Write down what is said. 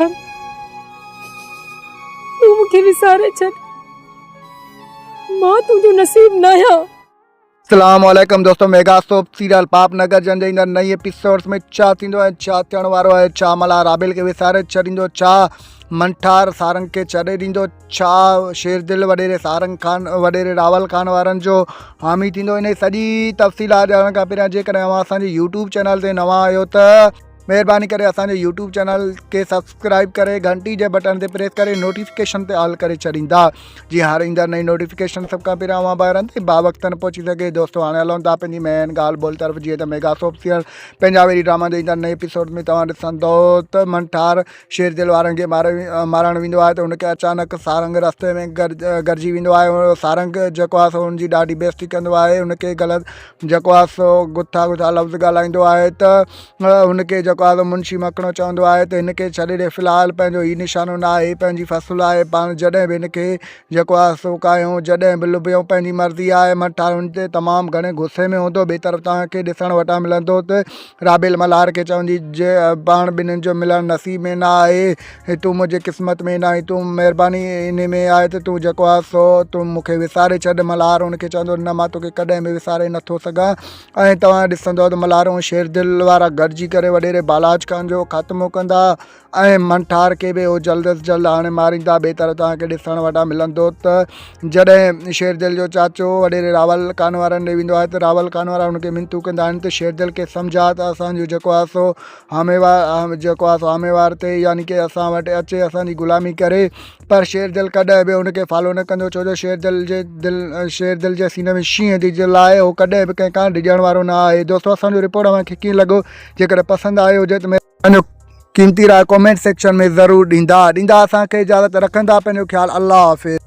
मल्हार तू मूंखे विसारे छॾ, मां तुंहिंजो नसीब न आहियां। अस्सलामुअलैकुम दोस्तों, मेगा सोप सीरियल पापनगर जंहिंजे ईंदड़ नई एपिसोड्स में छा थींदो आहे, छा थियण वारो आहे, छा मल्हार आबिल खे विसारे छॾींदो, छा मंठार सारंग खे छॾे ॾींदो, छा शेरदिल वॾेरे सारंग खान वॾेरे रावल खान वारनि जो हामी थींदो। इन सॼी तफ़सीलात ॼाणण खां पहिरियां जेकॾहिं अव्हां असांजे यूट्यूब चैनल ते नवां आहियो त महिरबानी करे असांजे यूट्यूब चैनल खे सब्सक्राइब करे घंटी जे बटन ते प्रेस करे नोटिफिकेशन ते ऑल करे छॾींदा, जीअं हर ईंदड़ नई नोटिफिकेशन सभ खां पहिरियां अव्हां ॿाहिरि ते बावक़्तन पहुची सघे। दोस्तों हाणे हलूं था पंहिंजी मेन ॻाल्हि ॿोल तरफ़। जीअं त mega soap serial Punjabi drama जे ईंदड़ नए एपिसोड में तव्हां ॾिसंदो त मंठार शेरदिल वारनि खे मारणु वेंदो आहे त उनखे अचानक सारंग रस्ते में गॾिजी वेंदो आहे। सारंग जेको आहे सो हुनजी ॾाढी बेइज़ती कंदो आहे, उनखे ग़लति जेको आहे सो गुथा लफ़्ज़ ॻाल्हाईंदो आहे त हुनखे जेको आहे मुंशी मखणो चवंदो आहे त हिनखे छॾे ॾे, फ़िलहालु पंहिंजो ई निशानो न आहे, पंहिंजी फ़सुलु आहे, पाण जॾहिं बि हिनखे जेको आहे सो कायूं, जॾहिं बि लुभियूं, पंहिंजी मर्ज़ी आहे। मंठार हुन ते तमामु घणे गुस्से में हूंदो। ॿिए तरफ़ तव्हांखे ॾिसण वटां मिलंदो त राबिल मल्हार खे चवंदी जे पाण ॿिन्हिनि जो मिलणु नसीब में न आहे, तूं मुंहिंजे क़िस्मत में न आहे, तूं महिरबानी इन में आहे त तूं जेको आहे सो तूं मूंखे विसारे छॾ। मल्हार हुनखे चवंदो न, मां तोखे कॾहिं बि विसारे नथो सघां। ऐं तव्हां ॾिसंदो त मल्हार ऐं शेरदिल वारा गॾिजी करे वॾेरे बालाज खान जो ख़ात्मो कंदा ऐं मंठार खे बि उहो जल्द अज़ जल्द हाणे मारींदा। ॿिए तरफ़ तव्हांखे ॾिसण वटां मिलंदो त जॾहिं शेरदिल जो चाचो वॾेरे रावल खान वारनि ॾे वेंदो आहे त रावल खान वारा हुनखे मिनतू कंदा आहिनि त शेरदिल खे सम्झा त असांजो जेको आहे सो हामेवार ते यानी कि असां वटि अचे, असांजी ग़ुलामी करे। पर शेरदिल कॾहिं बि हुनखे फॉलो न कंदो, छो जो शेरदिल जे सीने में शींहं जी दिलि आहे, उहो कॾहिं बि कंहिंखां डिॼण वारो न आहे। दोस्तों असांजो रिपोर्ट अव्हांखे कीअं लॻो, जेकॾहिं पसंदि आयो हुजे त पंहिंजो कीमती राय कमेंट सेक्शन में ज़रूरु ॾींदा असांखे इजाज़त रखंदा। पंहिंजो ख़्यालु, अल्लाह हाफ़िज़।